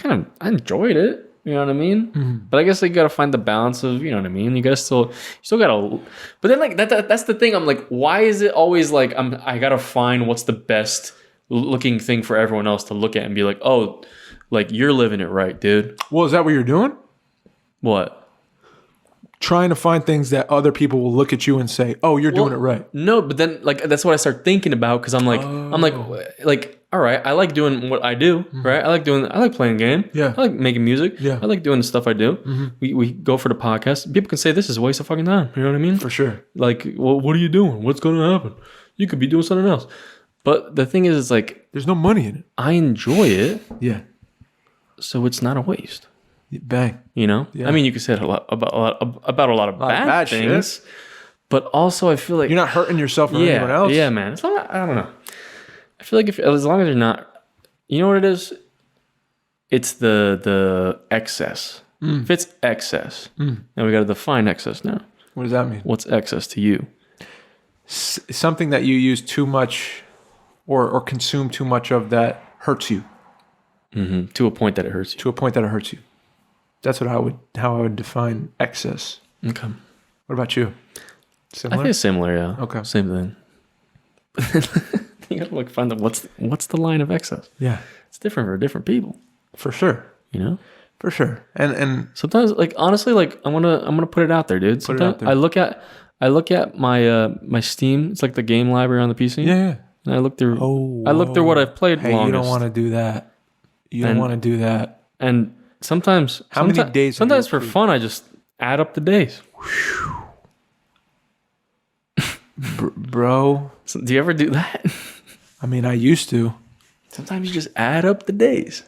I enjoyed it. You know what I mean? But I guess you gotta find the balance of, you know what I mean? You still gotta, but then like that's the thing. I'm like, why is it always like I gotta find what's the best looking thing for everyone else to look at and be like, oh, like you're living it right, dude. Well, is that what you're doing? What? Trying to find things that other people will look at you and say, oh, you're doing it right. No, but then like that's what I start thinking about, because I'm like, all right, I like doing what I do, right? I like playing a game. Yeah. I like making music. Yeah. I like doing the stuff I do. We go for the podcast. People can say this is a waste of fucking time. You know what I mean? For sure. Like, well, what are you doing? What's going to happen? You could be doing something else. But the thing is, it's like, there's no money in it. I enjoy it. Yeah. So it's not a waste. Bang. You know? Yeah. I mean, you could say it about a lot of bad things. Shit. But also, I feel like you're not hurting yourself or anyone else. Yeah, man. It's not, I don't know. I feel like as long as you're not You know what it is? It's the excess. If it's excess, now we got to define excess now. What does that mean? What's excess to you? Something that you use too much or consume too much of that hurts you. To a point that it hurts you. To a point that it hurts you. That's what how I would define excess. Okay. What about you? Similar? I think it's similar, yeah. Okay. Same thing. You gotta like find what's the line of excess. Yeah. It's different for different people. For sure. You know? For sure. And sometimes, like, honestly, like I'm gonna put it out there, dude. Put it out there. I look at my my Steam. It's like the game library on the PC. yeah. And I look through. Oh. I look through what I've played Hey, longest. you don't want to do that. You don't want to do that. And sometimes, How many days have Sometimes you for approved? fun, I just add up the days. Bro. So, do you ever do that? I mean, I used to. Sometimes you just add up the days.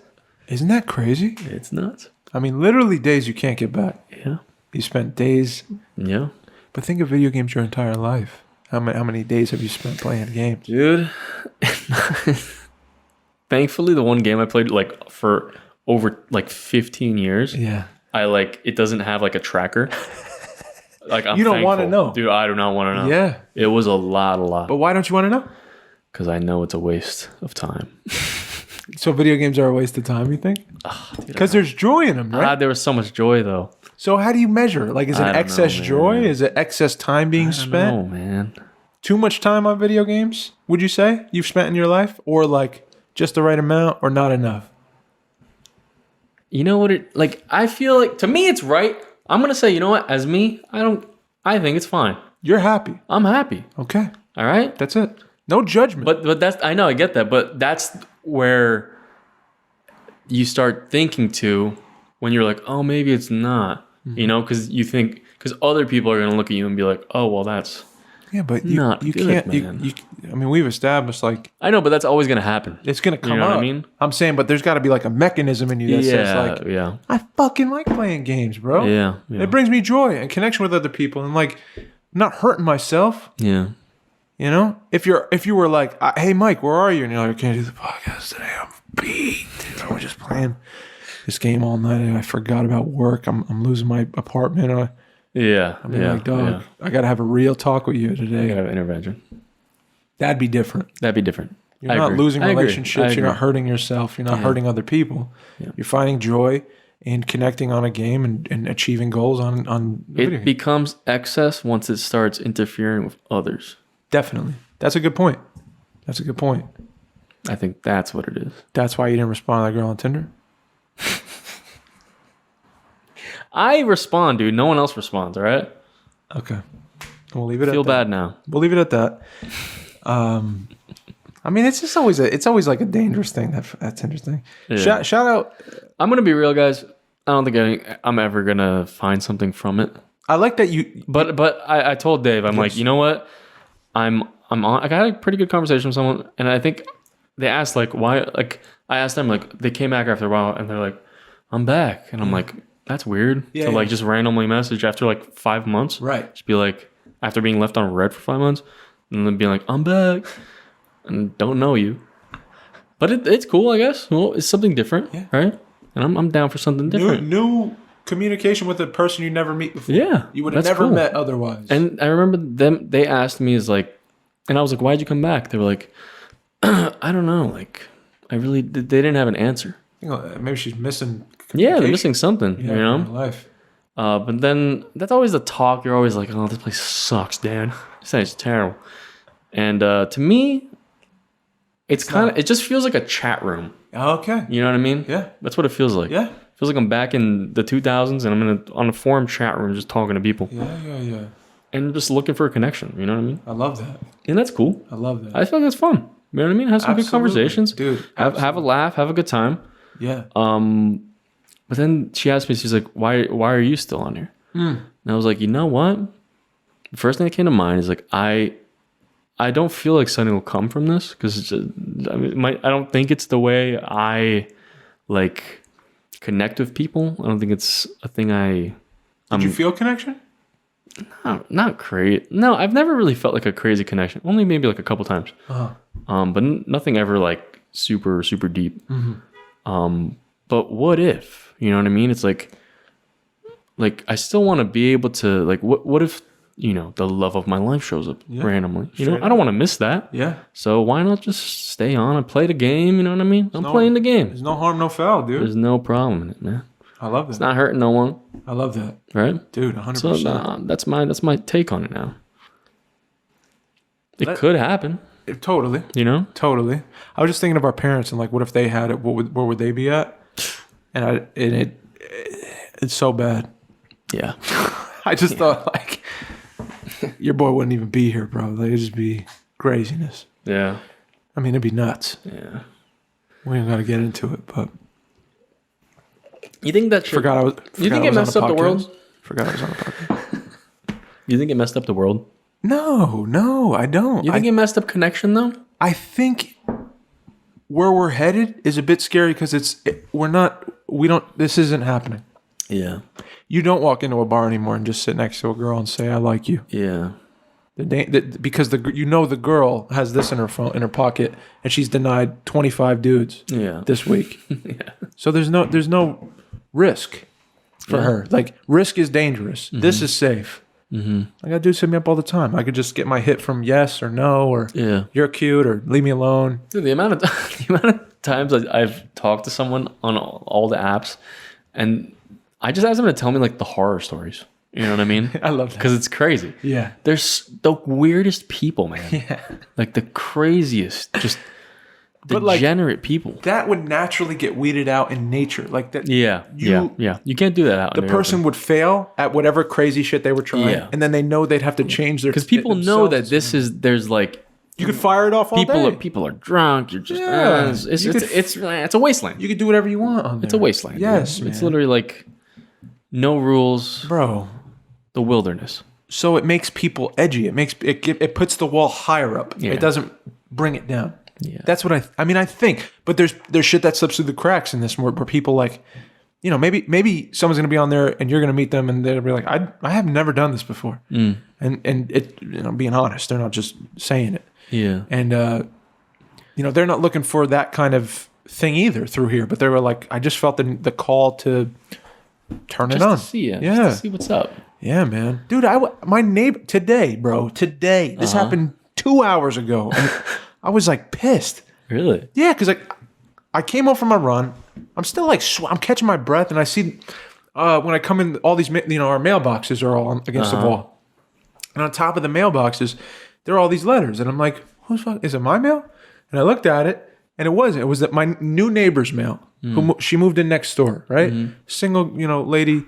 Isn't that crazy? It's nuts. I mean, literally days you can't get back. Yeah. You spent days. Yeah. But think of video games your entire life. How many days have you spent playing games? Dude. Thankfully, the one game I played like for over like 15 years. Yeah. It doesn't have like a tracker. Like I'm You don't wanna thankful. know. Dude, I do not want to know. Yeah. It was a lot. But why don't you want to know? Because I know it's a waste of time. So video games are a waste of time, you think? Because there's joy in them, right? There was so much joy though. So how do you measure? Like, is it I don't know, excess man. joy? Is it excess time being spent? Oh man. Too much time on video games, would you say, you've spent in your life? Or like just the right amount or not enough? You know what I feel like to me it's right. I'm gonna say, you know what, as me, I think it's fine. You're happy. I'm happy. Okay. All right? That's it. No judgment. But that's I know, I get that, but that's where you start thinking to when you're like, oh, maybe it's not. You know, because other people are gonna look at you and be like, oh, well, that's yeah, but not you good, can't. man. I mean, we've established like I know, but that's always gonna happen. it's gonna come know up. what I mean? I'm saying, but there's got to be like a mechanism in you that says like, yeah, I fucking like playing games, bro. yeah. It brings me joy and connection with other people, and like, I'm not hurting myself. Yeah. You know, if you were like, hey Mike, where are you? And you're like, I can't do the podcast today. I'm beat. Dude, I was just playing this game all night, and I forgot about work. I'm losing my apartment. Yeah. I'm like, dog, I gotta have a real talk with you You today. gotta have an intervention. That'd be different. That'd be different. You're I not agree. losing I agree. relationships. I You're not agree. hurting yourself. You're not hurting other people. Yeah. You're finding joy in connecting on a game and achieving goals on the video It game. becomes excess once it starts interfering with others. Definitely. That's a good point. That's a good point. I think that's what it is. That's why you didn't respond to that girl on Tinder? I respond, dude. No one else responds, all right? Okay. We'll leave it at Feel that. bad now. We'll leave it at that. I mean, it's just always like a dangerous thing. That's interesting. Yeah. Shout out. I'm going to be real, guys. I don't think I'm ever going to find something from it. I like that you. But I told Dave, I'm like, you know what? I'm on. I had a pretty good conversation with someone, and I think they asked like why. Like I asked them like they came back after a while, and they're like, I'm back, and I'm like, that's weird Yeah, to yeah. like just randomly message after like 5 months, Right. Just be like after being left on red for 5 months, and then being like, I'm back, and don't know you, but it's cool, I guess. Well, it's something different, Yeah. right? And I'm down for something different. New communication with a person you never meet before. Yeah, You would have that's never cool. met otherwise. And I remember they asked me is like, and I was like, why'd you come back? They were like, I don't know. Like, they didn't have an answer. You know, maybe she's missing. Yeah, they're missing something, Yeah, you know? in her life. But then that's always the talk. You're always like, oh, this place sucks, Dan. This thing's terrible. And to me, it just feels like a chat room. Okay. You know what I mean? Yeah. That's what it feels like. Yeah. Feels like I'm back in the 2000s and I'm on a forum chat room just talking to people Yeah. and just looking for a connection. You know what I mean? I love that. And that's cool. I love that. I feel like that's fun. You know what I mean? Have some good Absolutely. conversations. Dude, Have a laugh. Have a good time. Yeah. But then she asked me, she's like, why are you still on here? And I was like, you know what? The first thing that came to mind is like, I don't feel like something will come from this because I don't think it's the way I like connect with people. I don't think it's a thing Did you feel connection? not crazy. No, I've never really felt like a crazy connection. Only maybe like a couple times. Uh-huh. But nothing ever like super, super deep. But what if, you know what I mean? It's like I still want to be able to, like, what if, you know, the love of my life shows up randomly? You know, I don't want to miss that. Yeah. So why not just stay on and play the game? You know what I mean? I'm playing the game. There's no harm, no foul, dude. There's no problem in it, man. I love that. It's not hurting no one, I love that. right? Dude, 100%. So that's my take on it now. It could happen, Totally. you know? Totally. I was just thinking of our parents and like, what if they had it? Where would they be at? And it's so bad. Yeah. I just thought like, your boy wouldn't even be here, bro. Like, it'd just be craziness. Yeah. I mean, it'd be nuts. Yeah. We ain't gotta get into it, but You think that shit, you think it messed up the world? Forgot I was on a podcast. You think it messed up the world? No, I don't. You think it messed up connection though? I think where we're headed is a bit scary because this isn't happening. Yeah. You don't walk into a bar anymore and just sit next to a girl and say, I like you. Yeah. Because the girl has this in her phone, in her pocket, and she's denied 25 dudes this week. Yeah. So there's no risk for her. Like, risk is dangerous. This is safe. I got dudes hit me up all the time. I could just get my hit from yes or no, or you're cute, or leave me alone. Dude, the amount of times I've talked to someone on all the apps, and I just ask them to tell me like the horror stories. You know what I mean? I love that. Because it's crazy. Yeah. There's the weirdest people, man. Yeah. Like the craziest, just degenerate people. That would naturally get weeded out in nature. Like that. Yeah. You can't do that out in the person would fail at whatever crazy shit they were trying, and then they know they'd have to change their. Because people know that there's like. You could fire it off all day. People are drunk. You're just it's a wasteland. You could do whatever you want on there. It's a wasteland. Yes, dude. It's literally like no rules, bro. The wilderness. So it makes people edgy. It puts the wall higher up. Yeah. It doesn't bring it down. Yeah. That's what I think. But there's shit that slips through the cracks in this where people like, you know, maybe someone's gonna be on there and you're gonna meet them and they'll be like, I have never done this before. And it, you know, being honest, they're not just saying it. Yeah. And you know, they're not looking for that kind of thing either through here. But they were like, I just felt the call to turn it on. To see it. Yeah. Just to see what's up. Yeah, man. Dude, my neighbor today, this happened 2 hours ago. And I was like pissed. Really? Yeah, because like I came home from my run. I'm still like, I'm catching my breath. And I see when I come in, all these, you know, our mailboxes are all against the wall. And on top of the mailboxes, there are all these letters. And I'm like, is it my mail? And I looked at it and it wasn't. It was my new neighbor's mail. She moved in next door, right? Single, you know, lady.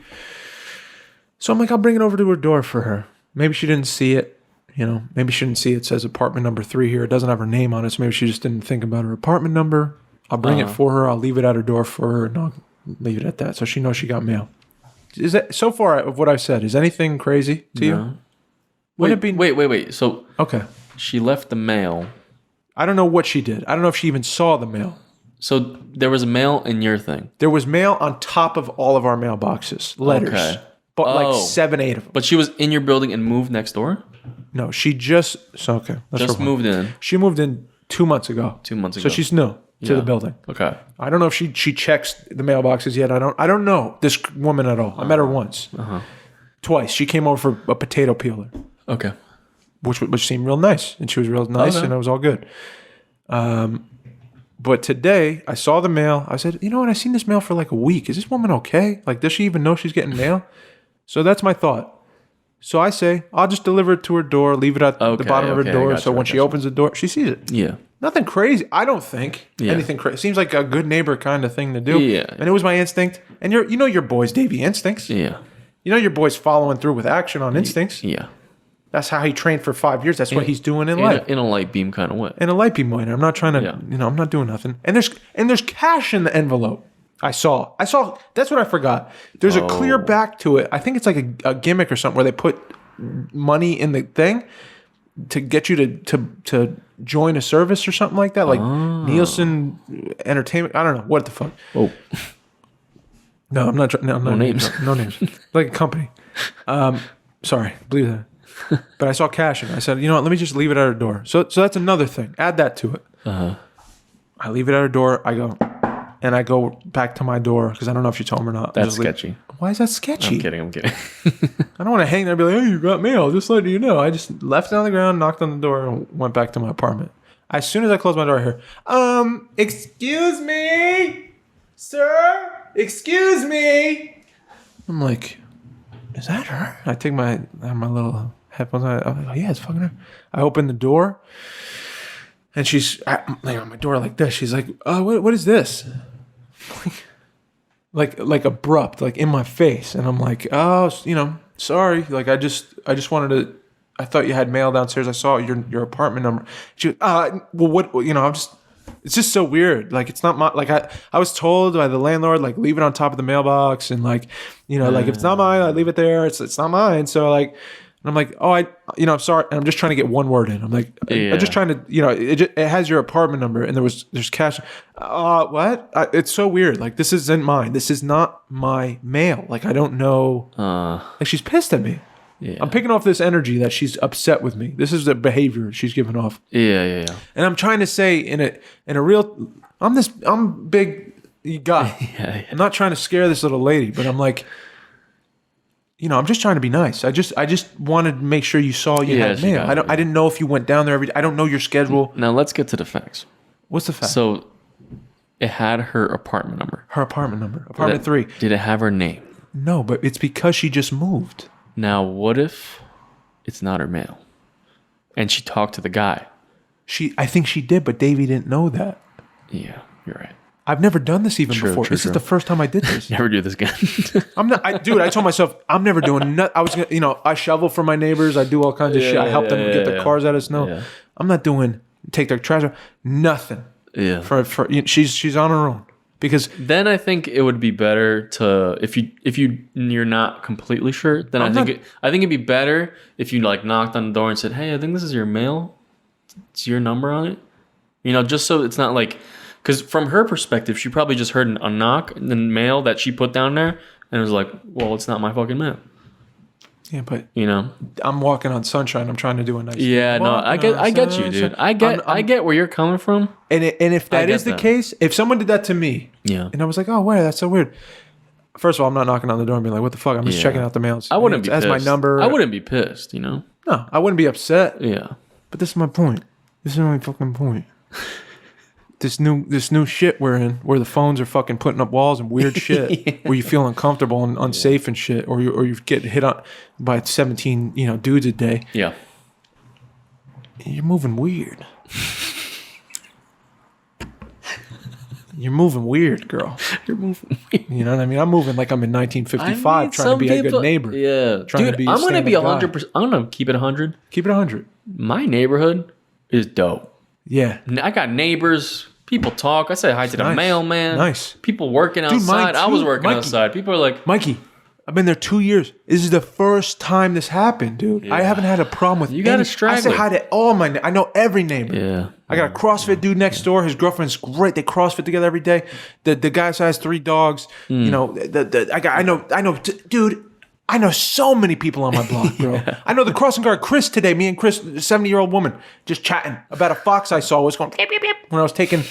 So I'm like, I'll bring it over to her door for her. Maybe she didn't see it. You know, maybe she didn't see it says apartment number 3 here. It doesn't have her name on it. So maybe she just didn't think about her apartment number. I'll bring it for her. I'll leave it at her door for her and I'll leave it at that. So she knows she got mail. Is that so far of what I've said? Is anything crazy to you? Wait. So okay, she left the mail. I don't know what she did. I don't know if she even saw the mail. So there was a mail in your thing. There was mail on top of all of our mailboxes. Letters. Okay. But like 7, 8 of them. But she was in your building and moved next door? No, she just moved in. She moved in 2 months ago. 2 months ago. So she's new to the building. Okay. I don't know if she checks the mailboxes yet. I don't know this woman at all. I met her once. Twice. She came over for a potato peeler. Okay. Which seemed real nice. And she was real nice and it was all good. But today, I saw the mail. I said, you know what? I've seen this mail for like a week. Is this woman okay? Like, does she even know she's getting mail? So that's my thought. So I say, I'll just deliver it to her door, leave it at the bottom of her door. So when she opens the door, she sees it. Yeah. Nothing crazy. I don't think anything crazy. Seems like a good neighbor kind of thing to do. Yeah. And it was my instinct. And you know your boy's Davey instincts. Yeah. You know your boy's following through with action on instincts. Yeah. That's how he trained for 5 years. That's what he's doing in life. In a light beam kind of way. In a light beam way. I'm not trying to, you know, I'm not doing nothing. And there's cash in the envelope. I saw. That's what I forgot. There's a clear back to it. I think it's like a gimmick or something where they put money in the thing to get you to join a service or something like that. Like Nielsen Entertainment. I don't know. What the fuck? Oh. No, I'm not. No names. No names. Like a company. Sorry. Believe that. But I saw cash and I said, you know what, let me just leave it at her door. So that's another thing. Add that to it. I I leave it at her door. I go back to my door because I don't know if she told me or not. That's sketchy. Why is that sketchy? I'm kidding. I don't want to hang there and be like, "Hey, you got mail. Just letting you know." I just left it on the ground, knocked on the door, and went back to my apartment. As soon as I closed my door, I heard, excuse me, sir, excuse me. I'm like, is that her? I take my little headphones. I'm like, yeah, it's fucking her. I open the door, and she's on my door like this. She's like, what is this? like abrupt, like in my face. And I'm like, oh, sorry. Like I just wanted to. I thought you had mail downstairs. I saw your apartment number. She was, well, what? It's just so weird. Like it's not my. Like I was told by the landlord, like leave it on top of the mailbox, and like like if it's not mine, I leave it there. It's not mine. So like, and I'm like, oh, I'm sorry. And I'm just trying to get one word in. I'm like, I'm just trying to, it has your apartment number, and there's cash. What? It's so weird. Like this isn't mine. This is not my mail. Like I don't know. Like she's pissed at me. Yeah. I'm picking off this energy that she's upset with me. This is the behavior she's giving off. Yeah. And I'm trying to say in a real, I'm big guy. Yeah. I'm not trying to scare this little lady, but I'm like, I'm just trying to be nice. I just wanted to make sure you saw you had mail. I didn't know if you went down there every day. I don't know your schedule. Now let's get to the facts. What's the fact? So it had her apartment number. Her apartment number. Apartment 3. Did it have her name? No, but it's because she just moved. Now, what if it's not her mail and she talked to the guy? I think she did, but Davey didn't know that. Yeah, you're right. I've never done this before. This is the first time I did this. Never do this again. I told myself I'm never doing nothing. I was gonna, I shovel for my neighbors. I do all kinds of shit. I help them get their cars out of snow. Yeah. I'm not doing take their trash out. Nothing. Yeah. For she's on her own. Because then I think it would be better to if you're not completely sure. Then I think it'd be better if you like knocked on the door and said, "Hey, I think this is your mail. It's your number on it." Just so it's not like, because from her perspective, she probably just heard a knock and then mail that she put down there, and it was like, "Well, it's not my fucking mail." Yeah, but I'm walking on sunshine. I'm trying to do a nice. Yeah, no, I get you, dude. I get where you're coming from. And if that is the case, if someone did that to me, and I was like, oh, wait, that's so weird. First of all, I'm not knocking on the door and being like, what the fuck? I'm just checking out the mail. I wouldn't be pissed. That's my number. I wouldn't be pissed, No, I wouldn't be upset. Yeah. But this is my point. This is my fucking point. This new shit we're in, where the phones are fucking putting up walls and weird shit, where you feel uncomfortable and unsafe and shit, or you get hit on by 17 dudes a day. Yeah. You're moving weird. You're moving weird, girl. You're moving weird. You know what I mean? I'm moving like I'm in 1955, trying to be a good neighbor. Yeah, dude, I'm gonna be 100%. I'm gonna keep it 100. Keep it 100. My neighborhood is dope. Yeah, I got neighbors. People talk. I say hi to the mailman. Nice. People working outside. I was working outside. People are like, Mikey, I've been there 2 years. This is the first time this happened, dude. Yeah. I haven't had a problem with you. Got a straggler. I say hi to all my. I know every neighbor. Yeah. I got a CrossFit dude next door. His girlfriend's great. They CrossFit together every day. The guy has 3 dogs. Dude. I know so many people on my block, bro. Yeah. I know the crossing guard, Chris, today. Me and Chris, a 70-year-old woman, just chatting about a fox I saw. Was going beep, beep, beep, when I was taking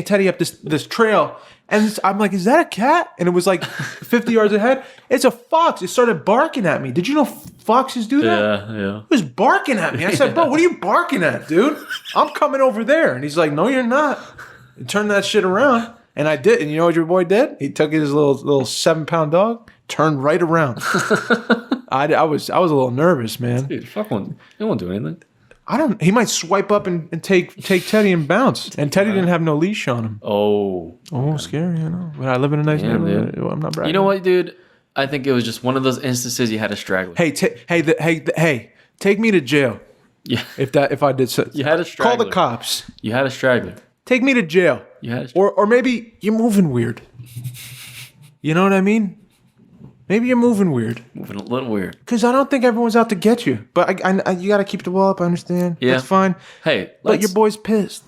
Teddy up this trail, and I'm like, "Is that a cat?" And it was like 50 yards ahead. It's a fox. It started barking at me. Did you know foxes do that? Yeah. It was barking at me. I said, "Bro, what are you barking at, dude? I'm coming over there." And he's like, "No, you're not." And turned that shit around, and I did. And you know what your boy did? He took his little 7-pound dog. Turned right around. I was a little nervous, man. Dude, fuck one. He won't do anything. He might swipe up and take Teddy and bounce. And Teddy didn't have no leash on him. Oh, scary, I know. But I live in a nice neighborhood. I'm not bragging. You know what, dude? I think it was just one of those instances you had a straggler. Hey, take me to jail. Yeah. If I did so. You had a straggler. Call the cops. You had a straggler. Take me to jail. You had a straggler. Or maybe you're moving weird. You know what I mean? Maybe you're moving weird. Moving a little weird. Because I don't think everyone's out to get you. But I you got to keep the wall up. I understand. Yeah. That's fine. Hey. But your boy's pissed.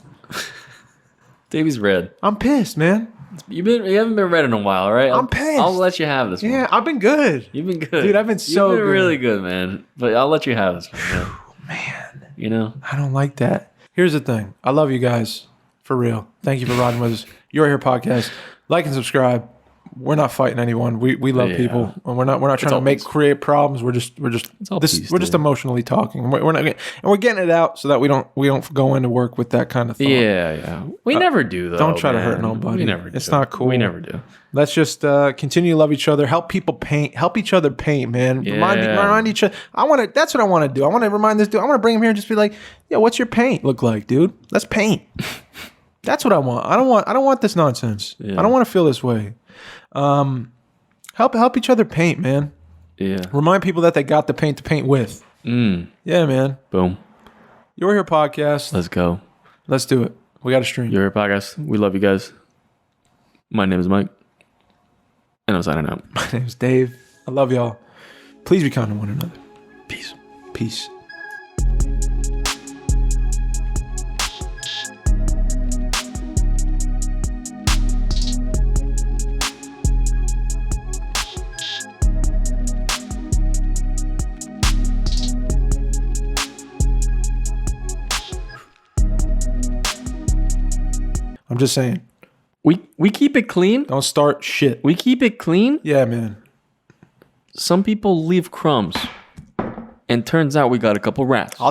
Davey's red. I'm pissed, man. You haven't been red in a while, all right? I'm pissed. I'll let you have this one. Yeah, I've been good. You've been good. Dude, I've been so You've been good. really good, man. But I'll let you have this one, man. Man. You know? I don't like that. Here's the thing. I love you guys. For real. Thank you for riding with us. You're Here podcast. Like and subscribe. We're not fighting anyone. We love people. And we're not trying to create problems. We're just emotionally talking. We're getting it out so that we don't go into work with that kind of thought. Yeah. We never do though. Don't try to hurt nobody. We never do. It's not cool. We never do. Let's just continue to love each other. Help people paint. Help each other paint, man. Yeah. Remind each other. That's what I want to do. I want to remind this dude. I want to bring him here and just be like, "Yo, what's your paint look like, dude? Let's paint." That's what I want. I don't want this nonsense. Yeah. I don't want to feel this way. Help each other paint, man. Yeah. Remind people that they got the paint to paint with. Yeah, man. Boom. You're Here podcast. Let's go. Let's do it. We got to stream. You're Here podcast. We love you guys. My name is Mike. And I'm signing out. My name's Dave. I love y'all. Please be kind to one another. Peace. Peace. I'm just saying. We keep it clean. Don't start shit. We keep it clean. Yeah, man. Some people leave crumbs. And turns out we got a couple rats.